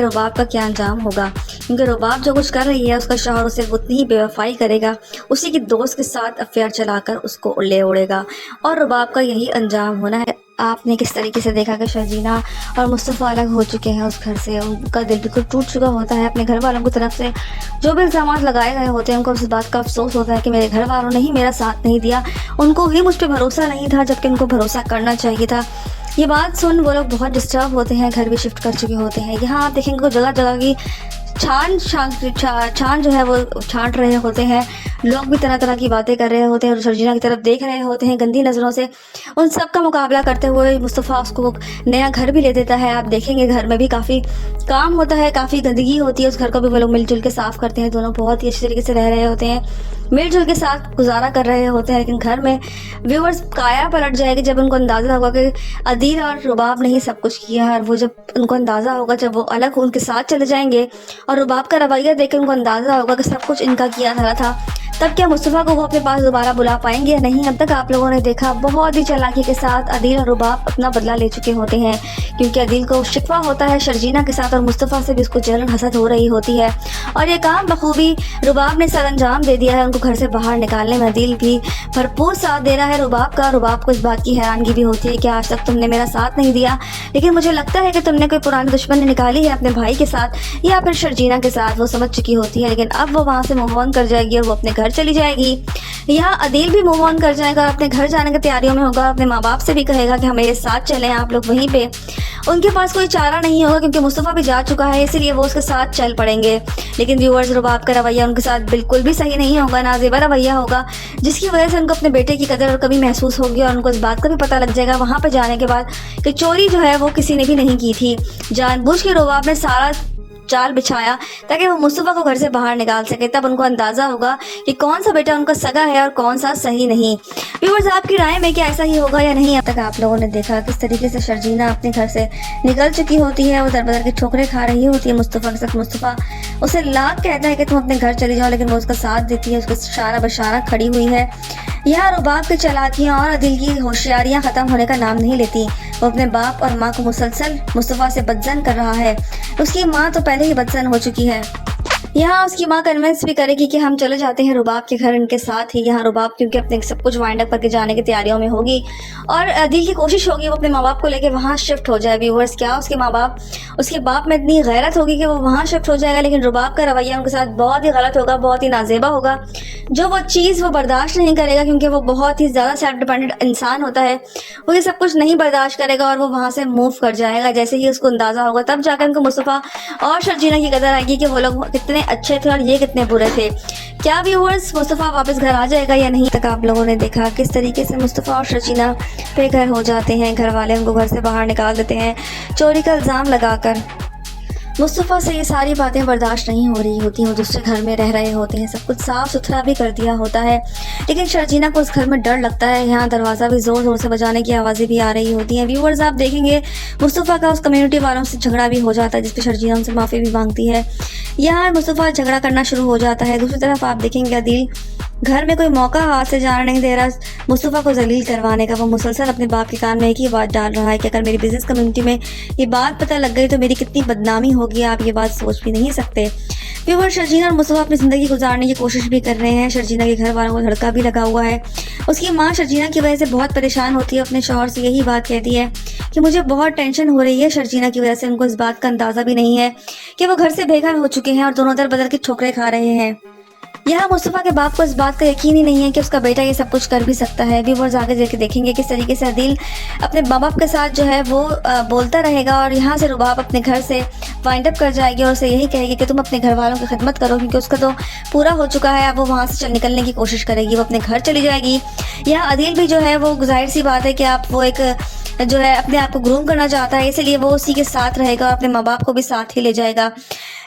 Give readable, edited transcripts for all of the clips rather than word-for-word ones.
रुबाब का क्या अंजाम होगा, क्योंकि रुबाब जो कुछ कर रही है उसका शौहर उसे उतनी ही बेवफाई करेगा, उसी की दोस्त के साथ अफेयर चलाकर उसको ले उड़ेगा और रुबाब का यही अंजाम होना है। आपने किस तरीके से देखा कि शर्जीना और मुस्तफ़ा अलग हो चुके हैं उस घर से, उनका दिल बिल्कुल टूट चुका होता है। अपने घर वालों की तरफ से जो भी इल्ज़ाम लगाए गए होते हैं उनको उस बात का अफसोस होता है कि मेरे घर वालों ने ही मेरा साथ नहीं दिया, उनको ही मुझ पर भरोसा नहीं था जबकि उनको भरोसा करना चाहिए था। ये बात सुन वो लोग बहुत डिस्टर्ब होते हैं, घर भी शिफ्ट कर चुके होते हैं। यहाँ आप देखेंगे को जगह जगह की छान जो है वो छांट रहे होते हैं, लोग भी तरह तरह की बातें कर रहे होते हैं और शर्जीना की तरफ देख रहे होते हैं गंदी नज़रों से। उन सब का मुकाबला करते हुए मुस्तफ़ा उसको नया घर भी ले देता है। आप देखेंगे घर में भी काफ़ी काम होता है, काफ़ी गंदगी होती है, उस घर को भी वो लोग मिलजुल के साफ़ करते हैं। दोनों बहुत ही अच्छे तरीके से रह रहे होते हैं, मिलजुल के साथ गुजारा कर रहे होते हैं। लेकिन घर में व्यूअर्स काया पलट जाएगी जब उनको अंदाज़ा होगा कि अदील और रुबाब ने ही सब कुछ किया है। और वो जब उनको अंदाज़ा होगा, जब वो अलग उनके साथ चले जाएंगे और रुबाब का रवैया देख कर उनको अंदाज़ा होगा कि सब कुछ इनका किया धरा था, तब क्या मुस्तफ़ा को वो अपने पास दोबारा बुला पाएंगे या नहीं। अब तक आप लोगों ने देखा बहुत ही चालाकी के साथ अदील और रुबाब अपना बदला ले चुके होते हैं, क्योंकि अदील को शिकवा होता है शर्जीना के साथ और मुस्तफ़ा से भी उसको जलन हसद हो रही होती है। और ये काम बखूबी रुबाब ने सर अंजाम दे दिया है, उनको घर से बाहर निकालने में अदील भी भरपूर साथ दे रहा है रुबाब का। रुबाब को इस बात की हैरानगी भी होती है कि आज तक तुमने मेरा साथ नहीं दिया, लेकिन मुझे लगता है कि तुमने कोई पुरानी दुश्मनी निकाली है अपने भाई के साथ या फिर शर्जीना के साथ। वो समझ चुकी होती है, लेकिन अब वो वहाँ से मूव ऑन कर जाएगी और वो अपने घर चली जाएगी। यहाँ अदील भी मूव ऑन कर जाएगा और अपने घर जाने की तैयारियों में होगा। अपने माँ बाप से भी कहेगा कि हम मेरे साथ चलें, आप लोग वहीं पे। उनके पास कोई चारा नहीं होगा क्योंकि मुस्तफ़ा भी जा चुका है, इसीलिए वो उसके साथ चल पड़ेंगे। लेकिन व्यूअर्स, रुबाब का रवैया उनके साथ बिल्कुल भी सही नहीं होगा, नाज़ेबा रवैया होगा, जिसकी वजह से उनको अपने बेटे की कदर और कभी महसूस होगी और उनको इस बात का भी पता लग जाएगा वहाँ पर जाने के बाद कि चोरी जो है वो किसी ने भी नहीं की थी। जानबूझ के रुबाब ने सारा जाल बिछाया ताकि वो मुस्तफ़ा को घर से बाहर निकाल सके। तब उनको अंदाज़ा होगा कि कौन सा बेटा उनका सगा है और कौन सा सही नहीं। व्यूअर्स, आपकी राय में क्या ऐसा ही होगा या नहीं। अब तक आप लोगों ने देखा किस तरीके से शर्जीना अपने घर से निकल चुकी होती है, वो दर बदर की ठोकरें खा रही होती है मुस्तफ़ा के साथ। मुस्तफ़ा उसे लाख कहता है कि तुम अपने घर चली जाओ, लेकिन वो उसका साथ देती है, उसके इशारा बशारा खड़ी हुई है। यहाँ रुबाब की चालाकियाँ और अदील की होशियारियाँ ख़त्म होने का नाम नहीं लेती। वो अपने बाप और माँ को मुसलसल मुस्तफ़ा से बदजन कर रहा है। उसकी माँ तो पहले ही बदजन हो चुकी है। यहाँ उसकी माँ कन्विंस भी करेगी कि हम चले जाते हैं रुबाब के घर इनके साथ ही। यहाँ रुबाब क्योंकि अपने सब कुछ वाइंड अप करके जाने की तैयारियों में होगी और अदील की कोशिश होगी वो अपने माँ बाप को लेके वहाँ शिफ्ट हो जाए। व्यूअर्स, क्या उसके बाप में इतनी गैरत होगी कि वो वहाँ शिफ्ट हो जाएगा, लेकिन रुबाब का रवैया उनके साथ बहुत ही गलत होगा, बहुत ही नाजेबा होगा, जो वो चीज़ वो बर्दाश्त नहीं करेगा क्योंकि वो बहुत ही ज़्यादा सेल्फ डिपेंडेंट इंसान होता है। वो ये सब कुछ नहीं बर्दाश्त करेगा और वो वहाँ से मूव कर जाएगा। जैसे ही उसको अंदाज़ा होगा तब जाकर उनको मुस्तफ़ा और शर्जीना की कदर आएगी कि वो लोग कितने अच्छे थे और ये कितने बुरे थे। क्या व्यूअर्स, मुस्तफ़ा वापस घर आ जाएगा या नहीं। तक आप लोगों ने देखा किस तरीके से मुस्तफ़ा और शर्जीना बेघर हो जाते हैं, घर वाले उनको घर से बाहर निकाल देते हैं चोरी का इल्ज़ाम लगाकर। मुस्तफ़ा से ये सारी बातें बर्दाश्त नहीं हो रही होती, वो दूसरे घर में रह रहे होते हैं, सब कुछ साफ़ सुथरा भी कर दिया होता है, लेकिन शर्जीना को उस घर में डर लगता है। यहाँ दरवाज़ा भी ज़ोर ज़ोर से बजाने की आवाज़ें भी आ रही होती हैं। व्यूअर्स, आप देखेंगे मुस्तफ़ा का उस कम्युनिटी वालों से झगड़ा भी हो जाता है, जिस पर शर्जीना उनसे माफ़ी भी मांगती है। यहाँ मुस्तफ़ा झगड़ा करना शुरू हो जाता है। दूसरी तरफ आप देखेंगे अदील घर में कोई मौका हाथ से जाने नहीं दे रहा मुस्तफ़ा को जलील करवाने का। वो मुसलसल अपने बाप के कान में एक ही बात डाल रहा है कि अगर मेरी बिजनेस कम्युनिटी में ये बात पता लग गई तो मेरी कितनी बदनामी होगी, आप ये बात सोच भी नहीं सकते। व्यूअर, शर्जीना और मुस्तफ़ा अपनी ज़िंदगी गुजारने की कोशिश भी कर रहे हैं। शर्जीना के घर वालों को धड़का भी लगा हुआ है। उसकी माँ शर्जीना की वजह से बहुत परेशान होती है, अपने शौहर से यही बात कहती है कि मुझे बहुत टेंशन हो रही है शर्जीना की वजह से। उनको इस बात का अंदाज़ा भी नहीं है कि वो घर से बेघर हो चुके हैं और दोनों दर बदर की ठोकरें खा रहे हैं। यहाँ मुस्तफ़ा के बाप को इस बात का यकीन ही नहीं है कि उसका बेटा ये सब कुछ कर भी सकता है। व्यूअर्स, आगे जाके देखेंगे किस तरीके से अदील अपने माँ बाप के साथ जो है वो बोलता रहेगा और यहाँ से रुबाब अपने घर से वाइंड अप कर जाएगी और उसे यही कहेगी कि तुम अपने घर वालों की खिदमत करो, क्योंकि उसका तो पूरा हो चुका है। अब वो वहाँ से निकलने की कोशिश करेगी, वो अपने घर चली जाएगी। यहाँ अदील भी जो है वो जाहिर सी बात है कि आप वो एक जो है अपने आप को ग्रूम करना चाहता है, इसलिए वो उसी के साथ रहेगा और अपने माँ बाप को भी साथ ही ले जाएगा।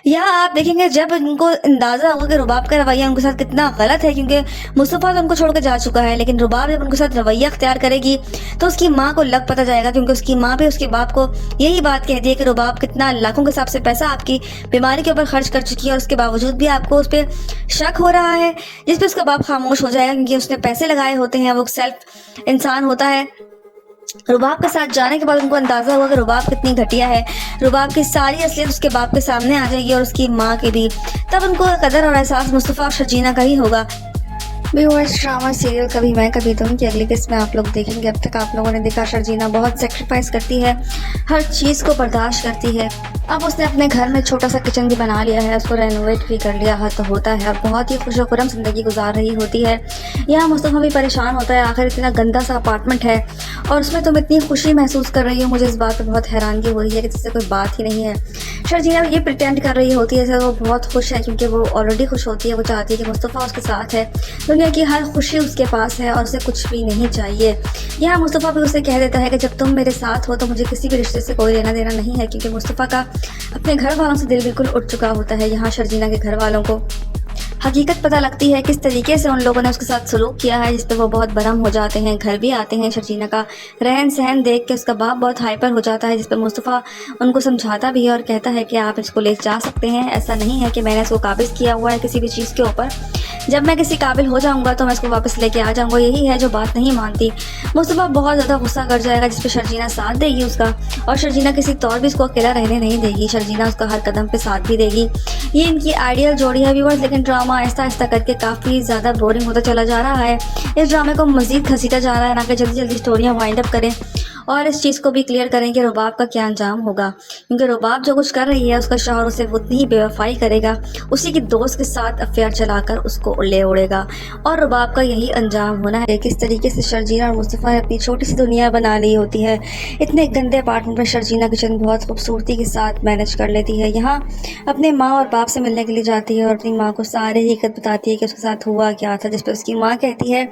यहाँ आप देखेंगे जब उनको अंदाज़ा होगा कि रुबाब का रवैया उनके साथ कितना गलत है, क्योंकि मुस्तफ़ा तो उनको छोड़ कर जा चुका है, लेकिन रुबाब जब उनके साथ रवैया अख्तियार करेगी तो उसकी माँ को लग पता जाएगा, क्योंकि उसकी माँ भी उसके बाप को यही बात कहती है कि रुबाब कितना लाखों के हिसाब से पैसा आपकी बीमारी के ऊपर खर्च कर चुकी है और उसके बावजूद भी आपको उस पर शक हो रहा है, जिस पर उसका बाप खामोश हो जाएगा क्योंकि उसने पैसे लगाए होते हैं। वो सेल्फ इंसान होता है, रुबाब के साथ जाने के बाद उनको अंदाज़ा हुआ कि रुबाब कितनी घटिया है। रुबाब की सारी असलियत उसके बाप के सामने आ जाएगी और उसकी माँ की भी। तब उनको कदर और एहसास मुस्तफ़ा और शर्जीना का ही होगा। व्यूअर्स, ड्रामा सीरियल कभी मैं कभी तुम की अगली किस्त में आप लोग देखेंगे। अब तक आप लोगों ने देखा शर्जीना बहुत सेक्रीफाइस करती है, हर चीज़ को बर्दाश्त करती है। अब उसने अपने घर में छोटा सा किचन भी बना लिया है, उसको रेनोवेट भी कर लिया है तो होता है। अब बहुत ही खुश खुरम ज़िंदगी गुजार रही होती है। यहाँ मुस्तफ़ा भी परेशान होता है, आखिर इतना गंदा सा अपार्टमेंट है और उसमें तुम इतनी खुशी महसूस कर रही हो। मुझे इस बात पर बहुत हैरानगी हो रही है कि जिससे कोई बात ही नहीं है। शर्जीना ये प्रिटेंड कर रही होती है जैसे वो बहुत खुश है, क्योंकि वो ऑलरेडी खुश होती है। वो चाहती है कि मुस्तफ़ा उसके साथ है, दुनिया की हर खुशी उसके पास है और उसे कुछ भी नहीं चाहिए। यहाँ मुस्तफ़ा भी उसे कह देता है कि जब तुम मेरे साथ हो तो मुझे किसी भी रिश्ते से कोई लेना देना नहीं है, क्योंकि मुस्तफ़ा का अपने घर वालों से दिल बिल्कुल उठ चुका होता है। यहाँ शर्जीना के घर वालों को हकीकत पता लगती है, किस तरीके से उन लोगों ने उसके साथ सलूक किया है, जिस पे वो बहुत बरहम हो जाते हैं। घर भी आते हैं, शर्जीना का रहन सहन देख के उसका बाप बहुत हाइपर हो जाता है, जिस पे मुस्तफ़ा उनको समझाता भी है और कहता है कि आप इसको ले जा सकते हैं। ऐसा नहीं है कि मैंने इसको काबिज़ किया हुआ है किसी भी चीज़ के ऊपर। जब मैं किसी काबिल हो जाऊंगा तो मैं इसको वापस लेके आ जाऊंगा। यही है जो बात नहीं मानती। मुस्तफ़ा बहुत ज़्यादा गुस्सा कर जाएगा, जिस पे शर्जीना साथ देगी उसका, और शर्जीना किसी तौर भी उसको अकेला रहने नहीं देगी। शर्जीना उसका हर कदम पे साथ भी देगी। ये इनकी आइडियल जोड़ी है व्यूअर्स, लेकिन ड्रामा आहिस्ता आहिस्ता करके काफ़ी ज़्यादा बोरिंग होता चला जा रहा है। इस ड्रामे को मज़ीद घसीटा जा रहा है, ना कि जल्दी जल्दी स्टोरियाँ वाइंड अप करें और इस चीज़ को भी क्लियर करें कि रुबाब का क्या अंजाम होगा, क्योंकि रुबाब जो कुछ कर रही है उसका शौहर उसे उतनी ही बेवफाई करेगा, उसी की दोस्त के साथ अफेयर चलाकर उसको ले उड़ेगा और रुबाब का यही अंजाम होना है। किस तरीके से शर्जीना और मुस्तफ़ा ने अपनी छोटी सी दुनिया बना ली होती है। इतने गंदे अपार्टमेंट में शर्जीना किचन बहुत खूबसूरती के साथ मैनेज कर लेती है। यहाँ अपने माँ और बाप से मिलने के लिए जाती है और अपनी माँ को सारी हकीकत बताती है कि उसके साथ हुआ क्या था, जिस पर उसकी माँ कहती है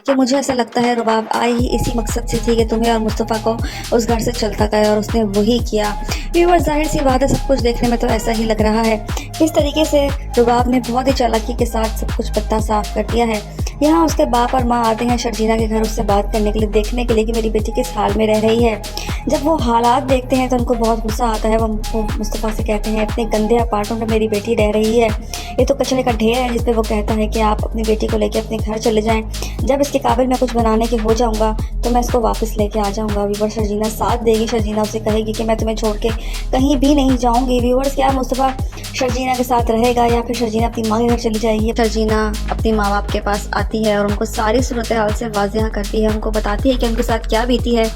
कि मुझे ऐसा लगता है रुबाब आई ही इसी मकसद से थी कि तुम्हें और मुस्तफ़ा को उस घर से चलता गया और उसने वही किया। व्यूअर, जाहिर सी बात है, सब कुछ देखने में तो ऐसा ही लग रहा है। किस तरीके से रुबाब ने बहुत ही चालाकी के साथ सब कुछ पत्ता साफ कर दिया है। यहाँ उसके बाप और माँ आते हैं शर्जीना के घर उससे बात करने के लिए, देखने के लिए कि मेरी बेटी किस हाल में रह रही है। जब वो हालात देखते हैं तो उनको बहुत गुस्सा आता है। वो मुस्तफ़ा से कहते हैं इतने गंदे अपार्टमेंट में मेरी बेटी रह रही है, ये तो कचरे का ढेर है, जिस पे वो कहता है कि आप अपनी बेटी को लेकर अपने घर चले जाएं। जब इसके काबिल मैं कुछ बनाने के हो जाऊंगा तो मैं इसको वापस लेके आ जाऊंगा। व्यूअर्स, शर्जीना साथ देगी। शर्जीना उसे कहेगी कि मैं तुम्हें छोड़ के कहीं भी नहीं जाऊंगी। व्यूअर्स, क्या मुस्तफ़ा शर्जीना के साथ रहेगा या फिर शर्जीना अपनी माँ के घर चली जाएगी? शर्जीना अपनी माँ बाप के पास आती है और उनको सारी सूरत हाल से वाज़ेह करती है, उनको बताती है कि उनके साथ क्या बीती है,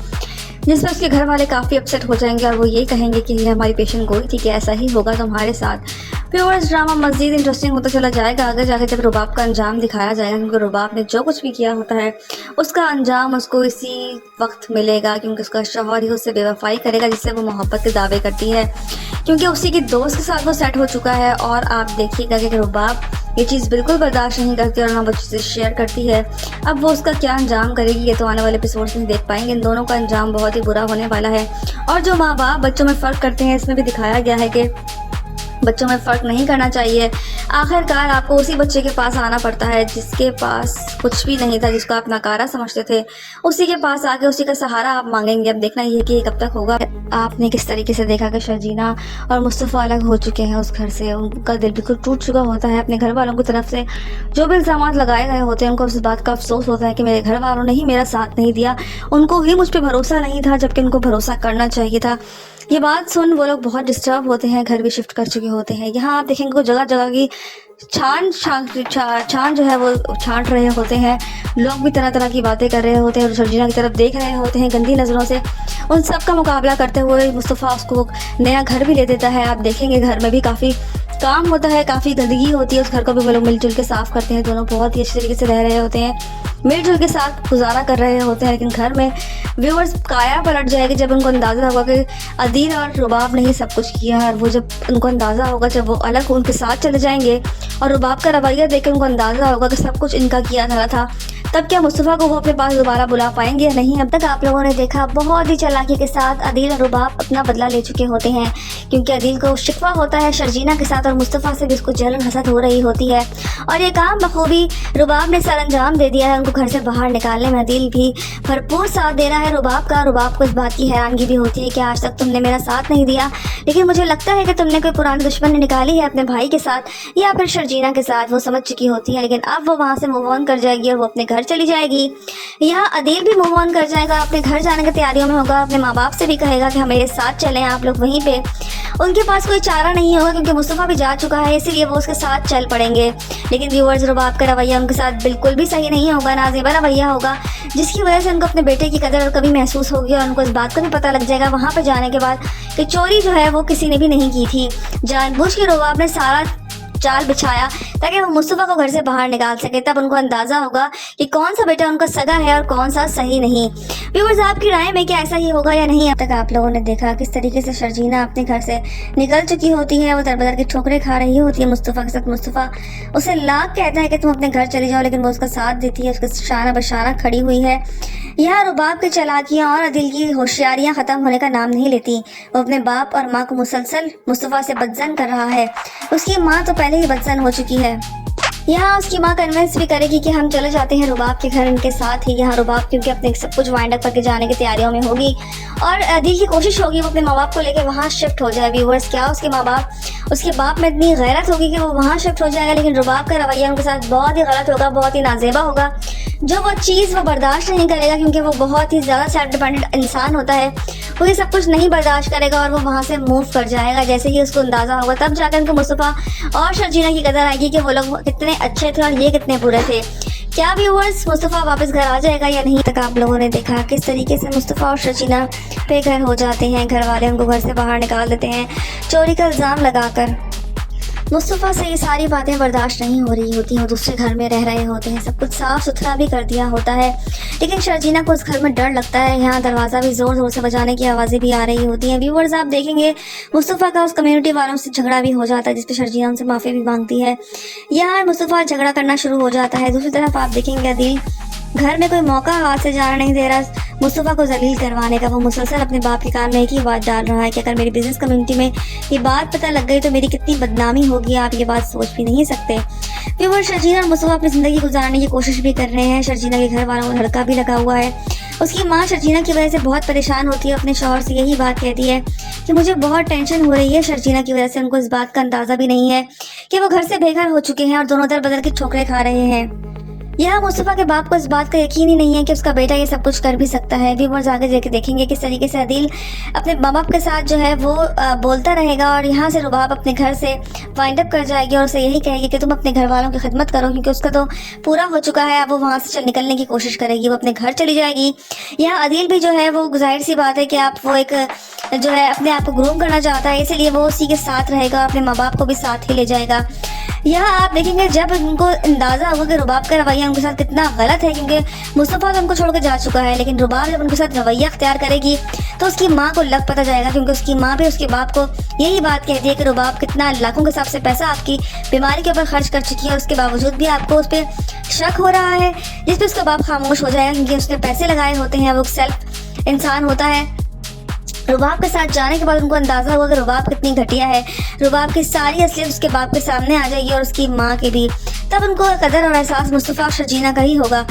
जिस पर उसके घर वाले काफ़ी अपसेट हो जाएंगे और वो ये कहेंगे कि ये हमारी पेशेंट गोई थी कि ऐसा ही होगा तुम्हारे साथ। व्यूअर्स, ड्रामा मज़ीद इंटरेस्टिंग होता चला जाएगा आगे जाके जब रुबाब का अंजाम दिखाया जाएगा, क्योंकि रुबाब ने जो कुछ भी किया होता है उसका अंजाम उसको इसी वक्त मिलेगा, क्योंकि उसका शौहर ही उससे बेवफाई करेगा जिससे वो मोहब्बत के दावे करती है, क्योंकि उसी की दोस्त के साथ वो सेट हो चुका है। और आप देखिएगा कि रुबाब ये चीज़ बिल्कुल बर्दाश्त नहीं करती और ना वो चीज़ें शेयर करती है। अब वो उसका क्या अंजाम करेगी ये तो आने वाले एपिसोड्स में देख पाएंगे। इन दोनों का अंजाम बहुत ही बुरा होने वाला है। और जो माँ बाप बच्चों में फ़र्क करते हैं, इसमें भी दिखाया गया है कि बच्चों में फ़र्क नहीं करना चाहिए। आखिरकार आपको उसी बच्चे के पास आना पड़ता है जिसके पास कुछ भी नहीं था, जिसको आप नकारा समझते थे, उसी के पास आके उसी का सहारा आप मांगेंगे। अब देखना ये कि कब तक होगा। आपने किस तरीके से देखा कि शर्जीना और मुस्तफ़ा अलग हो चुके हैं उस घर से, उनका दिल बिल्कुल टूट चुका होता है। अपने घर वालों की तरफ से जो भी इल्ज़ाम लगाए गए होते हैं उनको उस बात का अफसोस होता है कि मेरे घर वालों ने ही मेरा साथ नहीं दिया, उनको ही मुझ पर भरोसा नहीं था जबकि उनको भरोसा करना चाहिए था। ये बात सुन वो लोग बहुत डिस्टर्ब होते हैं, घर भी शिफ्ट कर चुके होते हैं। यहाँ आप देखेंगे को जगह जगह की छान जो है वो छांट रहे होते हैं। लोग भी तरह तरह की बातें कर रहे होते हैं और शर्जीना की तरफ देख रहे होते हैं गंदी नज़रों से। उन सब का मुकाबला करते हुए मुस्तफ़ा उसको नया घर भी ले देता है। आप देखेंगे घर में भी काफ़ी काम होता है, काफ़ी गंदगी होती है, उस घर को भी वो लोग मिलजुल के साफ़ करते हैं। दोनों बहुत ही अच्छे तरीके से रह रहे होते हैं, मिलजुल के साथ गुजारा कर रहे होते हैं। लेकिन घर में व्यूअर्स काया पलट जाएगी जब उनको अंदाज़ा होगा कि अदील और रुबाब ने ही सब कुछ किया है। और वो जब उनको अंदाज़ा होगा, जब वो अलग उनके साथ चले जाएंगे और रुबाब का रवैया देख कर उनको अंदाज़ा होगा कि सब कुछ इनका किया था, तब क्या मुस्तफ़ा को वो अपने पास दोबारा बुला पाएंगे या नहीं? अब तक आप लोगों ने देखा बहुत ही चालाकी के साथ अदील और रुबाब अपना बदला ले चुके होते हैं, क्योंकि अदील को शिकवा होता है शर्जीना के साथ और मुस्तफ़ा से भी उसको जलन हसद हो रही होती है। और ये काम बखूबी रुबाब ने सर अंजाम दे दिया है। उनको घर से बाहर निकालने में अदील भी भरपूर साथ दे रहा है रुबाब का। रुबाब को इस बात की हैरानगी भी होती है कि आज तक तुमने मेरा साथ नहीं दिया, लेकिन मुझे लगता है कि तुमने कोई पुरानी दुश्मन निकाली है अपने भाई के साथ या फिर शर्जीना के साथ। वो समझ चुकी होती है, लेकिन अब वो वहाँ से मूव ऑन कर जाएगी और वो अपने घर घर चली जाएगी। यहाँ अदील भी मूव ऑन कर जाएगा, अपने घर जाने की तैयारियों में होगा, अपने माँ बाप से भी कहेगा कि हम मेरे साथ चलें, आप लोग वहीं पे। उनके पास कोई चारा नहीं होगा क्योंकि मुस्तफ़ा भी जा चुका है, इसीलिए वो उसके साथ चल पड़ेंगे। लेकिन व्यूअर्स, रुबाब का रवैया उनके साथ बिल्कुल भी सही नहीं होगा, नाज़ेबा रवैया होगा, जिसकी वजह से उनको अपने बेटे की कदर और कभी महसूस होगी और उनको इस बात का भी पता लग जाएगा वहाँ पर जाने के बाद कि चोरी जो है वो किसी ने भी नहीं की थी। जानबूझ के रुबाब ने सारा जाल बिछाया ताकि वो मुस्तफ़ा को घर से बाहर निकाल सके। तब उनको अंदाज़ा होगा कि कौन सा बेटा उनका सगा है और कौन सा सही नहीं। व्यूअर्स, आपकी राय में क्या ऐसा ही होगा या नहीं? अब तक आप लोगों ने देखा किस तरीके से शर्जीना अपने घर से निकल चुकी होती है, वो दर-बदर की ठोकरें खा रही होती है मुस्तफ़ा के साथ। मुस्तफ़ा उसे लाख कहता है कि तुम अपने घर चली जाओ, लेकिन वो उसका साथ देती है, उसके शाना बशाना खड़ी हुई है। यहाँ रुबाब की चालाकियाँ और अदिल की होशियारियाँ ख़त्म होने का नाम नहीं लेती। वो अपने बाप और माँ को मुसलसल मुस्तफ़ा से बदजन कर रहा है। उसकी माँ तो पहले ही बदजन हो चुकी है। यहाँ उसकी माँ कन्विंस भी करेगी कि हम चले जाते हैं रुबाब के घर इनके साथ ही। यहाँ रुबाब क्योंकि अपने सब कुछ वाइंड अप करके जाने की तैयारियों में होगी और अदील की कोशिश होगी वो अपने माँ बाप को लेकर वहाँ शिफ्ट हो जाए। व्यूअर्स, क्या उसके माँ बाप, उसके बाप में इतनी गैरत होगी कि वो वहाँ शिफ्ट हो जाएगा, लेकिन रुबाब का रवैया उनके साथ बहुत ही गलत होगा, बहुत ही नाजेबा होगा। जो वो चीज़ वो बर्दाश्त नहीं करेगा क्योंकि वो बहुत ही ज़्यादा सेल्फ डिपेंडेंट इंसान होता है, वो ये सब कुछ नहीं बर्दाश्त करेगा और वो वहाँ से मूव कर जाएगा। जैसे ही उसको अंदाज़ा होगा तब जाकर उनको मुस्तफ़ा और शर्जीना की कदर आएगी कि वो लोग कितने अच्छे थे और ये कितने बुरे थे। क्या व्यूअर्स, मुस्तफ़ा वापस घर आ जाएगा या नहीं? तक आप लोगों ने देखा किस तरीके से मुस्तफ़ा और शर्जीना बेघर हो जाते हैं, घर वाले उनको घर से बाहर निकाल देते हैं चोरी का इल्ज़ाम लगाकर। मुस्तफ़ा से ये सारी बातें बर्दाश्त नहीं हो रही होती हैं, वो दूसरे घर में रह रहे होते हैं, सब कुछ साफ़ सुथरा भी कर दिया होता है, लेकिन शर्जीना को उस घर में डर लगता है। यहाँ दरवाज़ा भी ज़ोर ज़ोर से बजाने की आवाज़ें भी आ रही होती हैं। व्यूअर्स, आप देखेंगे मुस्तफ़ा का उस कम्युनिटी वालों से झगड़ा भी हो जाता है, जिस पर शर्जीना उनसे माफ़ी भी मांगती है। यहाँ मुस्तफ़ा झगड़ा करना शुरू हो जाता है। दूसरी तरफ आप देखेंगे अदील घर में कोई मौका हाथ से जाने नहीं दे रहा मुस्तफ़ा को जलील करवाने का। वो मुसलसल अपने बाप के कान में एक ही बात डाल रहा है कि अगर मेरी बिजनेस कम्युनिटी में ये बात पता लग गई तो मेरी कितनी बदनामी होगी, आप ये बात सोच भी नहीं सकते। फिर वो शर्जीना और मुस्तफ़ा अपनी ज़िंदगी गुजारने की कोशिश भी कर रहे हैं। शर्जीना के घर वालों को लड़का भी लगा हुआ है। उसकी माँ शर्जीना की वजह से बहुत परेशान होती है, अपने शौहर से यही बात कहती है कि मुझे बहुत टेंशन हो रही है शर्जीना की वजह से। उनको इस बात का अंदाज़ा भी नहीं है कि वो घर से बेघर हो चुके हैं और दोनों दर बदल की ठोकरें खा रहे हैं। यहाँ मुस्तफ़ा के बाप को इस बात का यकीन ही नहीं है कि उसका बेटा ये सब कुछ कर भी सकता है। व्यूअर्स, आगे जाके देखेंगे किस तरीके से अदील अपने माँ बाप के साथ जो है वो बोलता रहेगा और यहाँ से रुबाब अपने घर से वाइंड अप कर जाएगी और उसे यही कहेगी कि तुम अपने घर वालों की खिदमत करो, क्योंकि उसका तो पूरा हो चुका है। अब वो वहाँ से निकलने की कोशिश करेगी, वो अपने घर चली जाएगी। यहाँ अदील भी जो है वो जाहिर सी बात है कि आप वो एक जो है अपने आप को ग्रूम करना चाहता है, इसलिए वो उसी के साथ रहेगा, अपने माँ बाप को भी साथ ही ले जाएगा। यहाँ आप देखेंगे जब उनको अंदाज़ा होगा कि रुबाब का रवैया उनके साथ कितना गलत है, क्योंकि मुस्तफ़ा तो उनको छोड़कर जा चुका है, लेकिन रुबाब जब उनके साथ रवैया अख्तियार करेगी तो उसकी माँ को लग पता जाएगा, क्योंकि उसकी माँ भी उसके बाप को यही बात कहती है कि रुबाब कितना लाखों के हिसाब से पैसा आपकी बीमारी के ऊपर खर्च कर चुकी है, उसके बावजूद भी आपको उस पर शक हो रहा है, जिस पर उसका बाप खामोश हो जाएगा क्योंकि उसने पैसे लगाए होते हैं, वो सेल्फ इंसान होता है। रुबाब के साथ जाने के बाद उनको अंदाज़ा हुआ कि रुबाब कितनी घटिया है, रुबाब की सारी असलियत उसके बाप के सामने आ जाएगी और उसकी माँ की भी। तब उनको कदर और एहसास मुस्तफ़ा और शर्जीना का ही होगा।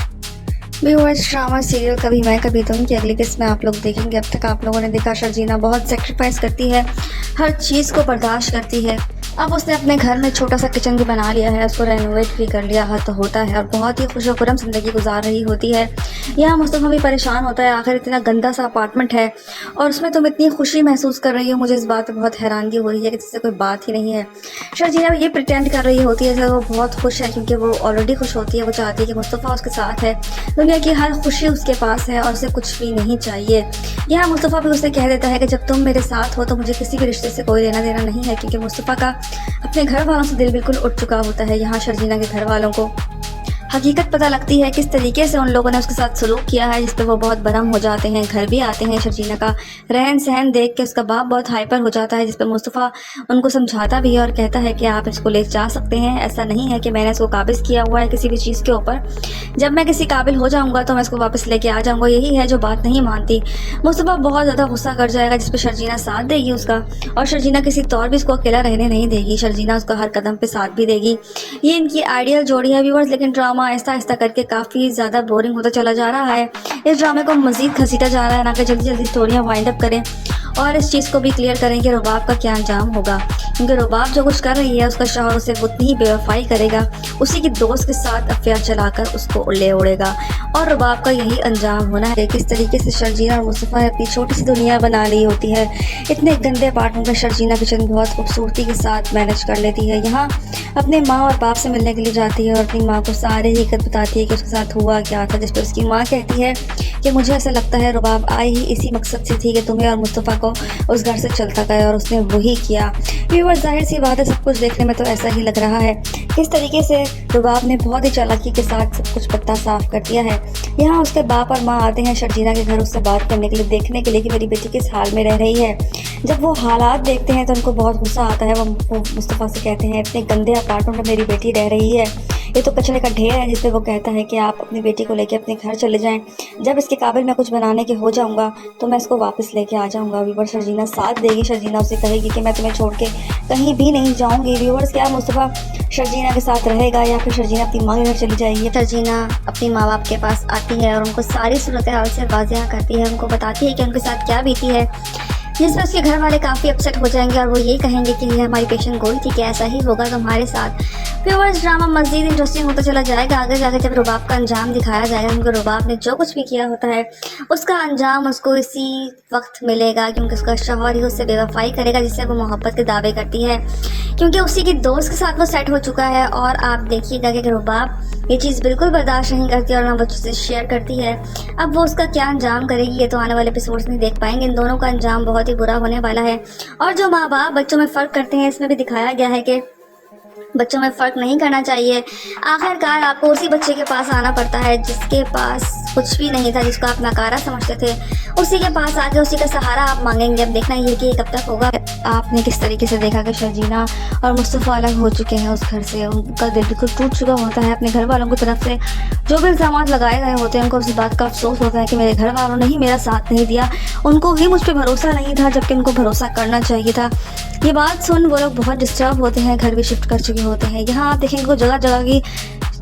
व्यूअर्स, ड्रामा सीरियल कभी मैं कभी तुम की अगली किस्त में आप लोग देखेंगे। अब तक आप लोगों ने देखा शर्जीना बहुत सेक्रीफाइस करती है, हर चीज़ को बर्दाश्त करती है। अब उसने अपने घर में छोटा सा किचन भी बना लिया है, उसको रेनोवेट भी कर लिया है तो होता है, और बहुत ही खुशोखुरम ज़िंदगी गुजार रही होती है। यहाँ मुस्तफ़ा भी परेशान होता है, आखिर इतना गंदा सा अपार्टमेंट है और उसमें तुम इतनी खुशी महसूस कर रही हो। मुझे इस बात पर बहुत हैरानगी हो रही है कि इससे कोई बात ही नहीं है। शर्जीना ये प्रिटेंड कर रही होती है जैसे वो बहुत खुश है, क्योंकि वो ऑलरेडी खुश होती है। वो चाहती है कि मुस्तफ़ा उसके साथ है, दुनिया की हर खुशी उसके पास है और उसे कुछ भी नहीं चाहिए। यहाँ मुस्तफ़ा भी उसे कह देता है कि जब तुम मेरे साथ हो तो मुझे किसी भी रिश्ते से कोई लेना देना नहीं है, क्योंकि मुस्तफ़ा का अपने घर वालों से दिल बिल्कुल उठ चुका होता है। यहाँ शर्जीना के घर वालों को हकीकत पता लगती है, किस तरीके से उन लोगों ने उसके साथ सलूक किया है, जिस पे वो बहुत बरहम हो जाते हैं। घर भी आते हैं, शर्जीना का रहन सहन देख के उसका बाप बहुत हाइपर हो जाता है, जिस पे मुस्तफ़ा उनको समझाता भी है और कहता है कि आप इसको ले जा सकते हैं, ऐसा नहीं है कि मैंने इसको काबिज़ किया हुआ है किसी भी चीज़ के ऊपर, जब मैं किसी काबिल हो जाऊँगा तो मैं इसको वापस लेके आ जाऊँगा। यही है जो बात नहीं मानती। मुस्तफ़ा बहुत ज़्यादा गुस्सा कर जाएगा, जिस पर शर्जीना साथ देगी उसका, और शर्जीना किसी तौर भी इसको अकेला रहने नहीं देगी। शर्जीना उसका हर कदम पे साथ भी देगी। ये इनकी आइडियल जोड़ी है व्यूअर्स, लेकिन ड्रामा आहिस्ता आहिस्ता करके काफ़ी ज़्यादा बोरिंग होता चला जा रहा है। इस ड्रामे को मज़ीद घसीटा जा रहा है ना कि जल्दी जल्दी स्टोरियाँ वाइंड अप करें और इस चीज़ को भी क्लियर करें कि रुबाब का क्या अंजाम होगा, क्योंकि रुबाब जो कुछ कर रही है उसका शौहर उसे उतनी ही बेवफाई करेगा, उसी की दोस्त के साथ अफेयर चलाकर उसको ले उड़ेगा और रुबाब का यही अंजाम होना है। किस तरीके से शर्जीना और मुस्तफ़ा अपनी छोटी सी दुनिया बना ली होती है। इतने गंदे अपार्टमेंट में शर्जीना किचन बहुत खूबसूरती के साथ मैनेज कर लेती है। यहाँ अपने माँ और बाप से मिलने के लिए जाती है और अपनी माँ को सारी हकीकत बताती है कि उसके साथ हुआ क्या था, जिस पर उसकी माँ कहती है कि मुझे ऐसा लगता है रुबाब आई ही इसी मकसद से थी कि तुम्हें और मुस्तफ़ा को उस घर से चलता गया और उसने वही किया। व्यूअर्स, जाहिर सी बात है, सब कुछ देखने में तो ऐसा ही लग रहा है। किस तरीके से रुबाब ने बहुत ही चालाकी के साथ सब कुछ पत्ता साफ कर दिया है। यहाँ उसके बाप और माँ आते हैं शर्जीना के घर उससे बात करने के लिए, देखने के लिए कि मेरी बेटी किस हाल में रह रही है। जब वो हालात देखते हैं तो उनको बहुत गुस्सा आता है। वो मुस्तफ़ा से कहते हैं इतने गंदे अपार्टमेंट में मेरी बेटी रह रही है, ये तो कचरे का ढेर है। जिस पे वो कहता है कि आप अपनी बेटी को लेके अपने घर चले जाएं, जब इसके काबिल मैं कुछ बनाने के हो जाऊंगा तो मैं इसको वापस लेके आ जाऊंगा। व्यूअर्स, शर्जीना साथ देगी। शर्जीना उसे कहेगी कि मैं तुम्हें छोड़ के कहीं भी नहीं जाऊंगी। व्यूअर्स, क्या मुस्तफ़ा शर्जीना के साथ रहेगा या फिर शर्जीना अपनी माँ के घर चली जाएगी? शर्जीना अपनी माँ बाप के पास आती है और उनको सारी सूरत हाल से वाज़ेह करती है, उनको बताती है कि उनके साथ क्या बीती है, जिसमें उसके घर वाले काफ़ी अपसेट हो जाएंगे और वो ये कहेंगे कि ये हमारी पेशेंट गोई थी कि ऐसा ही होगा तुम्हारे साथ। व्यूअर्स, ड्रामा मज़ीद इंटरेस्टिंग होता चला जाएगा आगे जाकर जब रुबाब का अंजाम दिखाया जाएगा, क्योंकि रुबाब ने जो कुछ भी किया होता है उसका अंजाम उसको इसी वक्त मिलेगा, क्योंकि उसका शौहर ही उससे बेवफाई करेगा जिससे वो मोहब्बत के दावे करती है, क्योंकि उसी की दोस्त के साथ वो सेट हो चुका है। और आप देखिएगा कि रुबाब ये चीज़ बिल्कुल बर्दाश्त नहीं करती और ना बच्चों से शेयर करती है। अब वो उसका क्या अंजाम करेगी ये तो आने वाले एपिसोड्स में देख पाएंगे। इन दोनों का अंजाम बहुत ही बुरा होने वाला है। और जो माँ बाप बच्चों में फ़र्क करते हैं, इसमें भी दिखाया गया है कि बच्चों में फ़र्क नहीं करना चाहिए। आखिरकार आपको उसी बच्चे के पास आना पड़ता है जिसके पास कुछ भी नहीं था, जिसको आप नकारा समझते थे, उसी के पास आके उसी का सहारा आप मांगेंगे। अब देखना ये कि कब तक होगा। आपने किस तरीके से देखा कि शर्जीना और मुस्तफ़ा अलग हो चुके हैं उस घर से, उनका दिल बिल्कुल टूट चुका होता है। अपने घर वालों की तरफ से जो भी इल्ज़ाम लगाए गए होते हैं उनको उस बात का अफसोस होता है कि मेरे घर वालों ने ही मेरा साथ नहीं दिया, उनको ही मुझ पर भरोसा नहीं था जबकि उनको भरोसा करना चाहिए था। ये बात सुन वो लोग बहुत डिस्टर्ब होते हैं, घर भी शिफ्ट कर चुके होते हैं। यहाँ आप देखेंगे जगह जगह की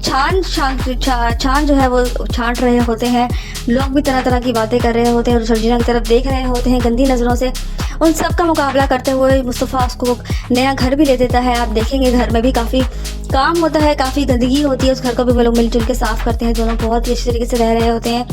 छान जो है वो छांट रहे होते हैं। लोग भी तरह तरह की बातें कर रहे होते हैं और शर्जीना की तरफ देख रहे होते हैं गंदी नज़रों से। उन सब का मुकाबला करते हुए मुस्तफ़ा उसको नया घर भी ले देता है। आप देखेंगे घर में भी काफ़ी काम होता है, काफ़ी गंदगी होती है, उस घर को भी वो लोग मिलजुल के साफ़ करते हैं। दोनों बहुत ही अच्छे तरीके से रह रहे होते हैं,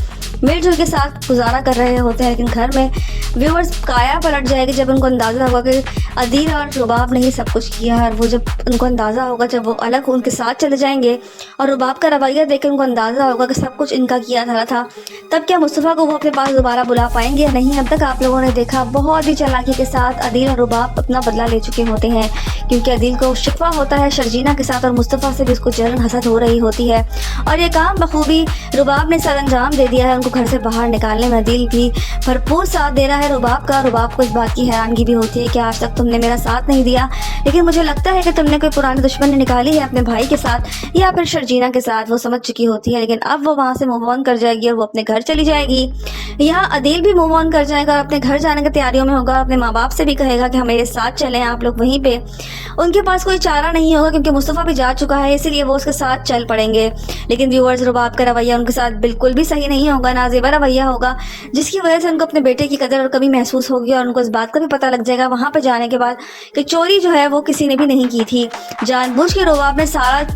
मिलजुल के साथ गुजारा कर रहे होते हैं। लेकिन घर में व्यूअर्स काया पलट जाएगी जब उनको अंदाज़ा होगा कि अदील और रुबाब ने ही सब कुछ किया है। और वो जब उनको अंदाज़ा होगा, जब वो अलग उनके साथ चले जाएंगे और रुबाब का रवैया देख कर उनको अंदाज़ा होगा कि सब कुछ इनका किया धरा था, तब क्या मुस्तफ़ा को वो अपने पास दोबारा बुला पाएंगे या नहीं? अब तक आप लोगों ने देखा बहुत ही चालाकी के साथ अदील और रुबाब अपना बदला ले चुके होते हैं, क्योंकि अदील को शिकवा होता है शर्जीना के साथ और मुस्तफ़ा से भी उसको जलन हसद हो रही होती है। और ये काम बखूबी रुबाब ने सर अंजाम दे दिया है। उनको घर से बाहर निकालने में अदील भी भरपूर साथ दे रहा है रुबाब का। रुबाब को इस बात की हैरानगी भी होती है कि आज तक तुमने मेरा साथ नहीं दिया, लेकिन मुझे लगता है कि तुमने कोई पुरानी दुश्मनी निकाली है अपने भाई के साथ या फिर शर्जीना के साथ। वो समझ चुकी होती है, लेकिन अब वो वहाँ से मूव ऑन कर जाएगी और वो अपने घर चली जाएगी। यहाँ अदील भी मूव ऑन कर जाएगा और अपने घर जाने की तैयारियों में होगा। अपने माँ बाप से भी कहेगा कि हम मेरे साथ चलें, आप लोग वहीं पे। उनके पास कोई चारा नहीं होगा क्योंकि मुस्तफ़ा भी जा चुका है, इसीलिए वो उसके साथ चल पड़ेंगे। लेकिन व्यूअर्स, रुबाब का रवैया उनके साथ बिल्कुल भी सही नहीं होगा, नाज़ेबा रवैया होगा, जिसकी वजह से उनको अपने बेटे की कदर और कमी महसूस होगी और उनको इस बात का भी पता लग जाएगा वहाँ पर जाने के बाद कि चोरी जो है वो किसी ने भी नहीं की थी। जानबूझ के रुबाब ने सारा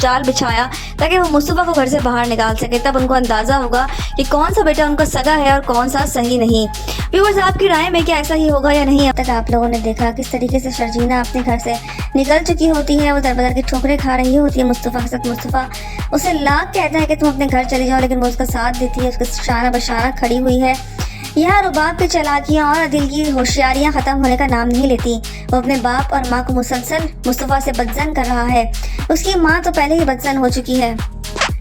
जाल बिछाया ताकि वो मुस्तफ़ा को घर से बाहर निकाल सके। तब उनको अंदाज़ा होगा कि कौन सा बेटा उनका सगा है और कौन सा सही नहीं। व्यूअर्स, आपकी राय में क्या ऐसा ही होगा या नहीं? अब तक आप लोगों ने देखा किस तरीके से शर्जीना अपने घर से निकल चुकी होती है, वो दर बदर की ठोकरें खा रही होती है मुस्तफ़ा के साथ। मुस्तफ़ा उसे लाख कहता है कि तुम अपने घर चली जाओ, लेकिन वो उसका साथ देती है, उसके शाना बशाना खड़ी हुई है। यहाँ रुबाब की चालाकियाँ और अदील की होशियारियाँ ख़त्म होने का नाम नहीं लेती। वो अपने बाप और माँ को मुसलसल मुस्तफ़ा से बदजन कर रहा है। उसकी माँ तो पहले ही बदजन हो चुकी है।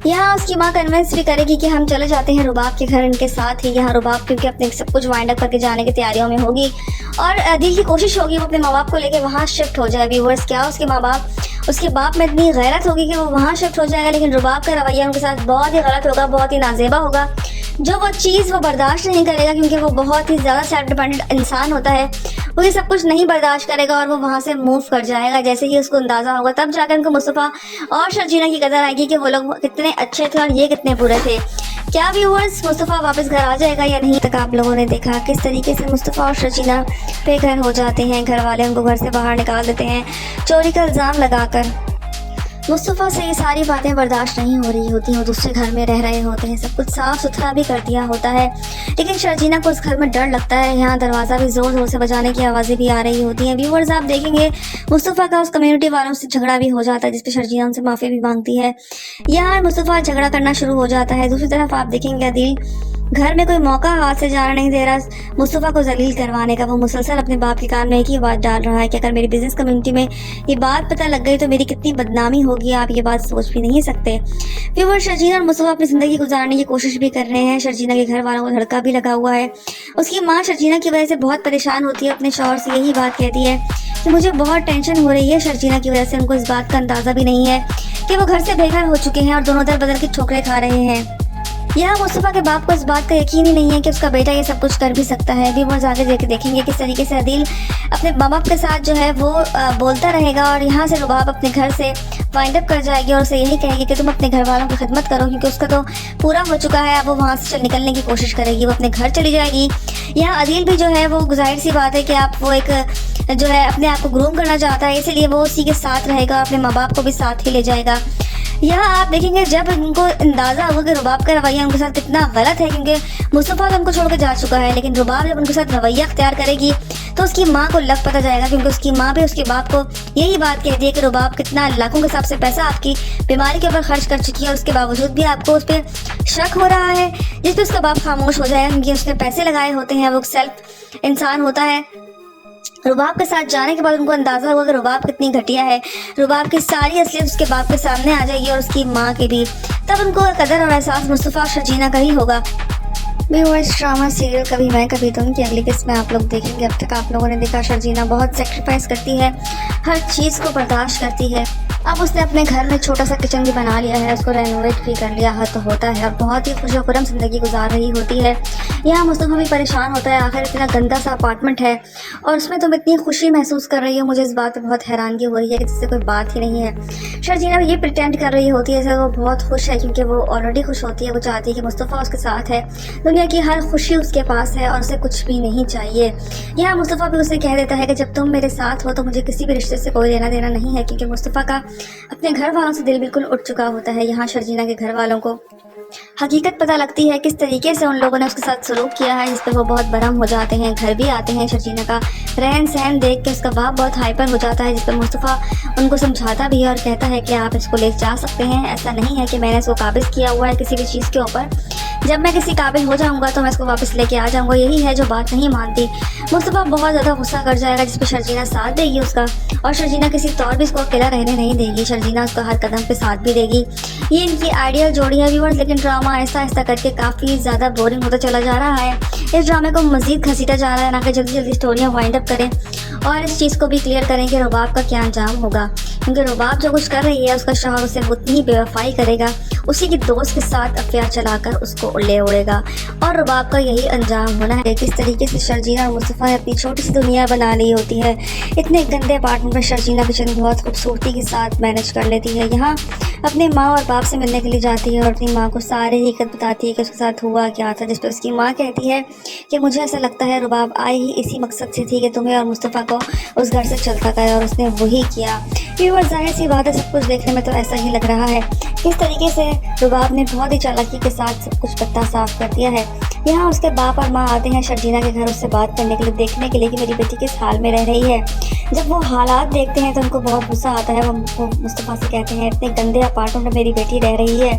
यहाँ उसकी माँ कन्विंस भी करेगी कि हम चले जाते हैं रुबाब के घर इनके साथ ही। यहाँ रुबाब क्योंकि अपने सब कुछ वाइंड अप करके जाने की तैयारियों में होगी और अदील की कोशिश होगी वो अपने माँ बाप को लेके वहाँ शिफ्ट हो जाए। व्यूअर्स, क्या उसके बाप में इतनी गैरत होगी कि वो वहाँ शिफ्ट हो जाएगा, लेकिन रुबाब का रवैया उनके साथ बहुत ही गलत होगा, बहुत ही नाजेबा होगा। जो वो चीज़ वो बर्दाश्त नहीं करेगा क्योंकि वो बहुत ही ज़्यादा सेल्फ डिपेंडेंट इंसान होता है। वो ये सब कुछ नहीं बर्दाश्त करेगा और वो वहाँ से मूव कर जाएगा। जैसे ही उसको अंदाजा होगा तब जाकर उनको मुस्तफ़ा और शर्जीना की कदर आएगी कि वो लोग कितने अच्छे थे और ये कितने बुरे थे। क्या व्यूअर्स मुस्तफ़ा वापस घर आ जाएगा या नहीं? तक आप लोगों ने देखा किस तरीके से मुस्तफ़ा और शर्जीना बेघर हो जाते हैं। घर वाले उनको घर से बाहर निकाल देते हैं चोरी का इल्ज़ाम लगाकर। मुस्तफ़ा से ये सारी बातें बर्दाश्त नहीं हो रही होती हैं, वो दूसरे घर में रह रहे होते हैं, सब कुछ साफ़ सुथरा भी कर दिया होता है, लेकिन शर्जीना को उस घर में डर लगता है। यहाँ दरवाज़ा भी ज़ोर ज़ोर से बजाने की आवाज़ें भी आ रही होती हैं। व्यूअर्स आप देखेंगे मुस्तफ़ा का उस कम्युनिटी वालों से झगड़ा भी हो जाता है, जिस पे शर्जीना उनसे माफ़ी भी मांगती है। यहाँ मुस्तफ़ा झगड़ा करना शुरू हो जाता है। दूसरी तरफ आप देखेंगे अदील घर में कोई मौका हाथ से जाने नहीं दे रहा मुस्तफ़ा को जलील करवाने का। वो मुसलसल अपने बाप के कान में एक ही बात डाल रहा है कि अगर मेरी बिजनेस कम्युनिटी में ये बात पता लग गई तो मेरी कितनी बदनामी होगी, आप ये बात सोच भी नहीं सकते। फिर वो शर्जीना और मुस्तफ़ा अपनी ज़िंदगी गुजारने की कोशिश भी कर रहे हैं। शर्जीना के घर वालों को धड़का भी लगा हुआ है। उसकी माँ शर्जीना की वजह से बहुत परेशान होती है, अपने शौहर से यही बात कहती है कि मुझे बहुत टेंशन हो रही है शर्जीना की वजह से। उनको इस बात का अंदाज़ा भी नहीं है कि वो घर से बेघर हो चुके हैं और दोनों दर बदल के ठोकरें खा रहे हैं। यहाँ मुस्तफ़ा के बाप को इस बात का यकीन ही नहीं है कि उसका बेटा ये सब कुछ कर भी सकता है। भी वो आगे देखेंगे किस तरीके से अदील अपने माँ बाप के साथ जो है वो बोलता रहेगा और यहाँ से रुबाब अपने घर से वाइंड अप कर जाएगी और उसे यही कहेगी कि तुम अपने घर वालों की खिदमत करो, क्योंकि उसका तो पूरा हो चुका है। अब वो वहाँ से निकलने की कोशिश करेगी, वो अपने घर चली जाएगी। यहाँ अदील भी जो है वो जाहिर सी बात है कि आप वो एक जो है अपने आप को ग्रूम करना चाहता है, इसीलिए वो उसी के साथ रहेगा, अपने माँ बाप को भी साथ ही ले जाएगा। यहाँ आप देखेंगे जब उनको अंदाज़ा होगा कि रुबाब का रवैया उनके साथ कितना गलत है, क्योंकि मुस्तफ़ा तो उनको छोड़ के जा चुका है, लेकिन रुबाब जब उनके साथ रवैया अख्तियार करेगी तो उसकी माँ को लग पता जाएगा, क्योंकि उसकी माँ भी उसके बाप को यही बात कहती है कि रुबाब कितना लाखों के हिसाब से पैसा आपकी बीमारी के ऊपर खर्च कर चुकी है, उसके बावजूद भी आपको उस पर शक हो रहा है, जिस पर उसका बाप खामोश हो जाएगा, क्योंकि उसने पैसे लगाए होते हैं। वो सेल्फ इंसान होता है। रुबाब के साथ जाने के बाद उनको अंदाज़ा हुआ कि रुबाब कितनी घटिया है। रुबाब की सारी असलियत उसके बाप के सामने आ जाएगी और उसकी माँ के भी। तब उनको कदर और एहसास मुस्तफ़ा और शर्जीना का ही होगा। व्यूअर्स ड्रामा सीरियल कभी मैं कभी तुम की अगली किस्त में आप लोग देखेंगे। अब तक आप लोगों ने देखा शर्जीना बहुत सेक्रीफाइस करती है, हर चीज़ को बर्दाश्त करती है। अब उसने अपने घर में छोटा सा किचन भी बना लिया है, उसको रेनोवेट भी कर लिया है तो होता है, और बहुत ही खुशनुमा ज़िंदगी गुजार रही होती है। यहाँ मुस्तफ़ा भी परेशान होता है, आखिर इतना गंदा सा अपार्टमेंट है और उसमें तुम इतनी खुशी महसूस कर रही हो। मुझे इस बात पर बहुत हैरानगी हो रही है कि जिससे कोई बात ही नहीं है। शर्जीना ये प्रिटेंड कर रही होती है जैसे वो बहुत खुश है, क्योंकि वो ऑलरेडी खुश होती है। वो चाहती है कि मुस्तफ़ा उसके साथ है, दुनिया की हर खुशी उसके पास है और उसे कुछ भी नहीं चाहिए। यहाँ मुस्तफ़ा भी उसे कह देता है कि जब तुम मेरे साथ हो तो मुझे किसी भी रिश्ते से कोई लेना देना नहीं है, क्योंकि मुस्तफ़ा का अपने घर वालों से दिल बिल्कुल उठ चुका होता है। यहाँ शर्जीना के घर वालों को हकीकत पता लगती है, किस तरीके से उन लोगों ने उसके साथ सलूक किया है, जिस पर वो बहुत बरहम हो जाते हैं। घर भी आते हैं, शर्जीना का रहन सहन देख के उसका बाप बहुत हाइपर हो जाता है, जिस पर मुस्तफ़ा उनको समझाता भी है और कहता है कि आप इसको ले जा सकते हैं, ऐसा नहीं है कि मैंने इसको काबिज किया हुआ है किसी भी चीज़ के ऊपर, जब मैं किसी काबिल हो जाऊंगा तो मैं इसको वापस लेके आ जाऊंगा। यही है जो बात नहीं मानती। मुस्तफ़ा बहुत ज़्यादा गुस्सा कर जाएगा, जिस पर शर्जीना साथ देगी उसका, और शर्जीना किसी तौर भी इसको अकेला रहने नहीं देगी। शर्जीना उसका हर कदम पे साथ भी देगी। ये इनकी आइडियल जोड़ी है व्यूअर्स, लेकिन ड्रामा ऐसा ऐसा करके काफ़ी ज़्यादा बोरिंग होता चला जा रहा है। इस ड्रामे को मज़ीद घसीटा जा रहा है, ना कि जल्दी जल्दी स्टोरियाँ वाइंड अप करें और इस चीज़ को भी क्लियर करें कि रुबाब का क्या अंजाम होगा, क्योंकि रुबाब जो कुछ कर रही है उसका शौहर उसे उतनी ही बेवफाई करेगा, उसी के दोस्त के साथ अफेयर चलाकर उसको ले उड़ेगा और रुबाब का यही अंजाम होना है। किस तरीके से शर्जीना और मुस्तफ़ा ने अपनी छोटी सी दुनिया बना ली होती है। इतने गंदे अपार्टमेंट में शर्जीना किचन बहुत खूबसूरती के साथ मैनेज कर लेती है। यहाँ अपने माँ और बाप से मिलने के लिए जाती है और अपनी माँ को सारी हकीकत बताती है कि उसके साथ हुआ क्या था, जिस पर उसकी माँ कहती है कि मुझे ऐसा लगता है रुबाब आई ही इसी मकसद से थी कि तुम्हें और मुस्तफ़ा को उस घर से चलता करे, और उसने वही किया। व्यूअर्स जाहिर सी बात है, सब कुछ देखने में तो ऐसा ही लग रहा है। किस तरीके से रुबाब ने बहुत ही चालाकी के साथ सब कुछ पत्ता साफ कर दिया है। यहाँ उसके बाप और माँ आते हैं शर्जीना के घर उससे बात करने के लिए, देखने के लिए कि मेरी बेटी किस हाल में रह रही है। जब वो हालात देखते हैं तो उनको बहुत गुस्सा आता है। वो मुस्तफ़ा से कहते हैं इतने गंदे अपार्टमेंट में मेरी बेटी रह रही है,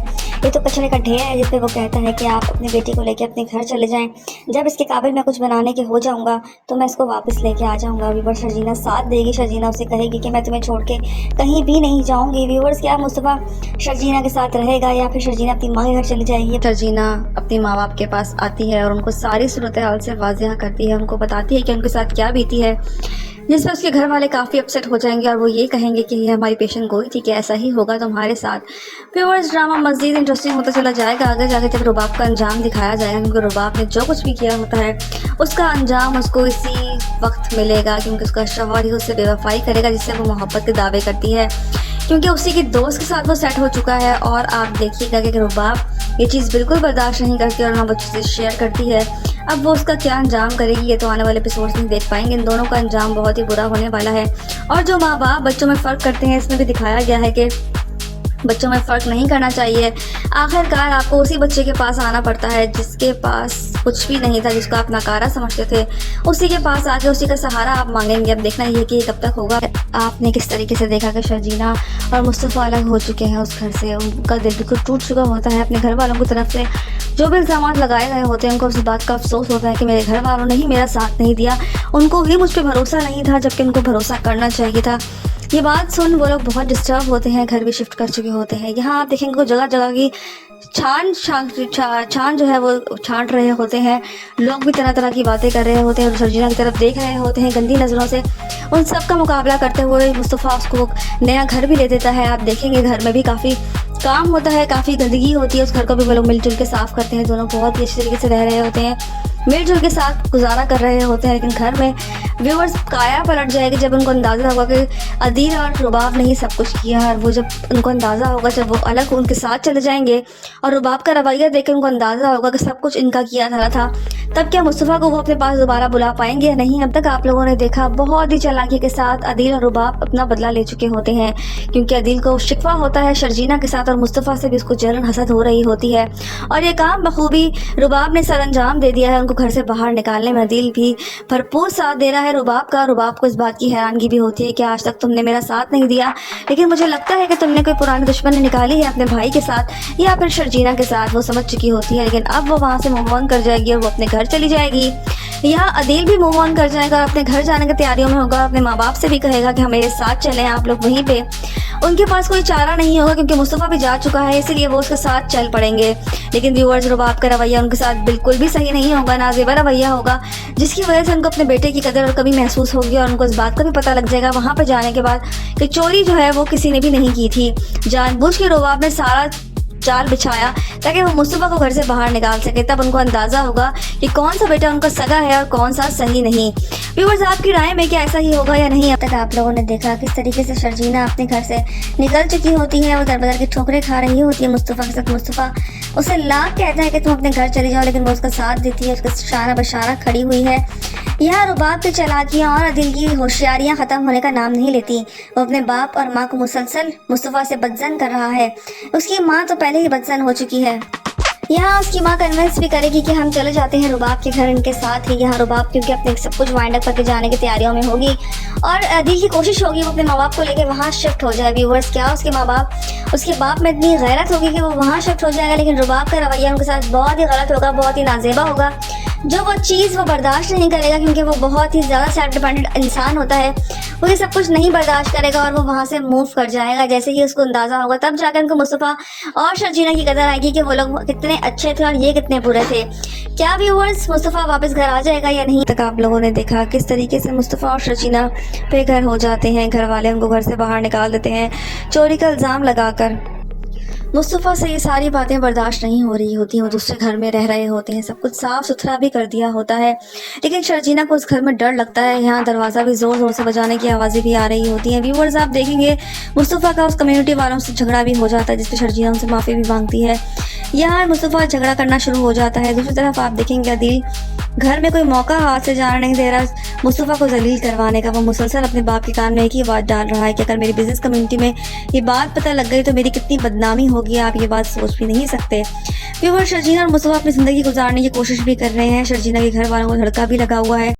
ये तो कचरे का ढेर है, जिस पर वो कहता है कि आप अपनी बेटी को लेकर अपने घर चले जाएं, जब इसके काबिल मैं कुछ बनाने के हो जाऊंगा तो मैं इसको वापस लेके आ जाऊंगा। व्यूअर्स शर्जीना साथ देगी, शर्जीना उसे कहेगी कि मैं तुम्हें छोड़ के कहीं भी नहीं जाऊंगी। व्यूअर्स क्या मुस्तफ़ा शर्जीना के साथ रहेगा या फिर शर्जीना अपनी माँ के घर चली जाएगी? शर्जीना अपनी माँ बाप के पास आती है और उनको सारी सूरत हाल से वाज़ेह करती है, उनको बताती है कि उनके साथ क्या बीती है। जिस पर उसके घर वाले काफ़ी अपसेट हो जाएंगे और वो ये कहेंगे कि ये हमारी पेशेंट गोई थी, कि ऐसा ही होगा तुम्हारे साथ। व्यूअर्स, ड्रामा मज़ीद इंटरेस्टिंग होता चला जाएगा आगे जाके जब रुबाब का अंजाम दिखाया जाएगा, क्योंकि रुबाब ने जो कुछ भी किया होता है उसका अंजाम उसको इसी वक्त मिलेगा, क्योंकि उसका शौहर ही उससे बेवफाई करेगा जिससे वो मोहब्बत के दावे करती है, क्योंकि उसी के दोस्त के साथ वो सेट हो चुका है। और आप देखिएगा कि रुबाब ये चीज़ बिल्कुल बर्दाश्त नहीं करती और ना बच्चों से शेयर करती है। अब वो उसका क्या अंजाम करेगी ये तो आने वाले एपिसोड्स में देख पाएंगे। इन दोनों का अंजाम बहुत ही बुरा होने वाला है। और जो माँ बाप बच्चों में फ़र्क करते हैं, इसमें भी दिखाया गया है कि बच्चों में फ़र्क नहीं करना चाहिए। आखिरकार आपको उसी बच्चे के पास आना पड़ता है जिसके पास कुछ भी नहीं था, जिसको आप नकारा समझते थे, उसी के पास आके उसी का सहारा आप मांगेंगे। अब देखना ये कि कब तक होगा। आपने किस तरीके से देखा कि शर्जीना और मुस्तफ़ा अलग हो चुके हैं उस घर से, उनका दिल बिल्कुल टूट चुका होता है। अपने घर वालों की तरफ से जो भी इल्ज़ाम लगाए गए होते हैं उनको उस बात का अफसोस होता है कि मेरे घर वालों ने ही मेरा साथ नहीं दिया, उनको ही मुझ पर भरोसा नहीं था जबकि उनको भरोसा करना चाहिए था। ये बात सुन वो लोग बहुत डिस्टर्ब होते हैं, घर भी शिफ्ट कर चुके होते हैं। यहाँ आप देखेंगे को जगह जगह की छान जो है वो छांट रहे होते हैं। लोग भी तरह तरह की बातें कर रहे होते हैं और शर्जीना की तरफ देख रहे होते हैं गंदी नज़रों से। उन सब का मुकाबला करते हुए मुस्तफ़ा उसको नया घर भी ले देता है। आप देखेंगे घर में भी काफ़ी काम होता है, काफ़ी गंदगी होती है, उस घर को भी वो लोग मिलजुल के साफ़ करते हैं। दोनों बहुत ही अच्छे तरीके से रह रहे होते हैं, मिलजुल के साथ गुजारा कर रहे होते हैं। लेकिन घर में व्यूअर्स काया पलट जाएगी जब उनको अंदाज़ा होगा कि अदील और रुबाब ने ही सब कुछ किया है। और वो जब उनको अंदाज़ा होगा, जब वो अलग उनके साथ चले जाएंगे और रुबाब का रवैया देख कर उनको अंदाज़ा होगा कि सब कुछ इनका किया था, तब क्या मुस्तफ़ा को वो अपने पास दोबारा बुला पाएंगे या नहीं। अब तक आप लोगों ने देखा बहुत ही चालाकी के साथ अदील और रुबाब अपना बदला ले चुके होते हैं, क्योंकि अदील को शिकवा होता है शर्जीना के साथ और मुस्तफ़ा से भी उसको जलन हसद हो रही होती है। और ये काम बखूबी रुबाब ने सरअंजाम दे दिया है। उनको घर से बाहर निकालने में अदील भी भरपूर साथ दे रहा है रुबाब का। रुबाब को इस बात की हैरानगी भी होती है कि आज तक तुमने मेरा साथ नहीं दिया, लेकिन मुझे लगता है कि तुमने कोई पुरानी दुश्मन निकाली है अपने भाई के साथ या फिर शर्जीना के साथ। वो समझ चुकी होती है, लेकिन अब वो वहाँ से मूव ऑन कर जाएगी और वो अपने घर चली जाएगी। यहाँ अदील भी मूव ऑन कर जाएगा और अपने घर जाने की तैयारियों में होगा। अपने माँ बाप से भी कहेगा कि हम मेरे साथ चलें, आप लोग वहीं पे। उनके पास कोई चारा नहीं होगा क्योंकि मुस्तफ़ा भी जा चुका है, इसीलिए वो उसके साथ चल पड़ेंगे। लेकिन व्यूअर्स, रुबाब का रवैया उनके साथ बिल्कुल भी सही नहीं होगा, नाज़ेबा रवैया होगा, जिसकी वजह से उनको अपने बेटे की कदर और कभी महसूस होगी। और उनको इस बात का भी पता लग जाएगा वहाँ पर जाने के बाद कि चोरी जो है वो किसी ने भी नहीं की थी। जानबूझ के रुबाब ने सारा जाल बिछाया ताकि वो मुस्तफ़ा को घर से बाहर निकाल सके। तब उनको अंदाज़ा होगा कि कौन सा बेटा उनका सगा है और कौन सा सही नहीं। व्यूअर्स, आपकी राय में क्या ऐसा ही होगा या नहीं। अब तक आप लोगों ने देखा किस तरीके से शर्जीना अपने घर से निकल चुकी होती है, वो दर बदर की ठोकरें खा रही होती है मुस्तफ़ा के साथ। मुस्तफ़ा उसे लाख कहता है कि तुम अपने घर चले जाओ, लेकिन वो उसका साथ देती है, उसका शाना बशाना खड़ी हुई है। यहाँ रुबाब की चालाकियाँ और अदील की होशियारियाँ ख़त्म होने का नाम नहीं लेती। वो अपने बाप और माँ को मुसलसल मुस्तफ़ा से बदजन कर रहा है। उसकी माँ तो पहले ही बदजन हो चुकी है। यहाँ उसकी माँ कन्विंस भी करेगी कि हम चले जाते हैं रुबाब के घर इनके साथ ही। यहाँ रुबाब क्योंकि अपने सब कुछ वाइंड अप करके जाने की तैयारियों में होगी और अदील की कोशिश होगी वो अपने माँ बाप को लेकर वहाँ शिफ्ट हो जाए। व्यूअर्स, क्या उसके बाप में इतनी गैरत होगी कि वो वहाँ शिफ्ट हो जाएगा, लेकिन रुबाब का रवैया उनके साथ बहुत ही गलत होगा, बहुत ही नाजेबा होगा, जो वो चीज़ वो बर्दाश्त नहीं करेगा, क्योंकि वो बहुत ही ज़्यादा सेल्फ डिपेंडेंट इंसान होता है। वो ये सब कुछ नहीं बर्दाश्त करेगा और वो वहाँ से मूव कर जाएगा। जैसे ही उसको अंदाज़ा होगा तब जाकर उनको मुस्तफ़ा और शर्जीना की कदर आएगी कि वो लोग कितने अच्छे थे और ये कितने बुरे थे। क्या व्यूअर्स, मुस्तफ़ा वापस घर आ जाएगा या नहीं। तक आप लोगों ने देखा किस तरीके से मुस्तफ़ा और शर्जीना बेघर हो जाते हैं। घर वाले उनको घर से बाहर निकाल देते हैं चोरी का इल्ज़ाम लगाकर। मुस्तफ़ा से ये सारी बातें बर्दाश्त नहीं हो रही होती हैं, वो दूसरे घर में रह रहे होते हैं, सब कुछ साफ़ सुथरा भी कर दिया होता है, लेकिन शर्जीना को उस घर में डर लगता है। यहाँ दरवाज़ा भी ज़ोर ज़ोर से बजाने की आवाज़ें भी आ रही होती हैं। व्यूअर्स, आप देखेंगे मुस्तफ़ा का उस कम्युनिटी वालों से झगड़ा भी हो जाता है, जिससे शर्जीना उनसे माफ़ी भी मांगती है। यहाँ मुस्तफ़ा झगड़ा करना शुरू हो जाता है। दूसरी तरफ आप देखेंगे अदील घर में कोई मौका हाथ से जाने नहीं दे रहा मुस्तफ़ा को जलील करवाने का। वो मुसलसल अपने बाप के कान में एक ही बात डाल रहा है कि अगर मेरी बिज़नेस कम्युनिटी में ये बात पता लग गई तो मेरी कितनी बदनामी होगी, आप ये बात सोच भी नहीं सकते। व्यूअर्स, शर्जीना और मुस्तफ़ा अपनी ज़िंदगी गुजारने की कोशिश भी कर रहे हैं। शर्जीना के घर वालों को धड़का भी लगा हुआ है।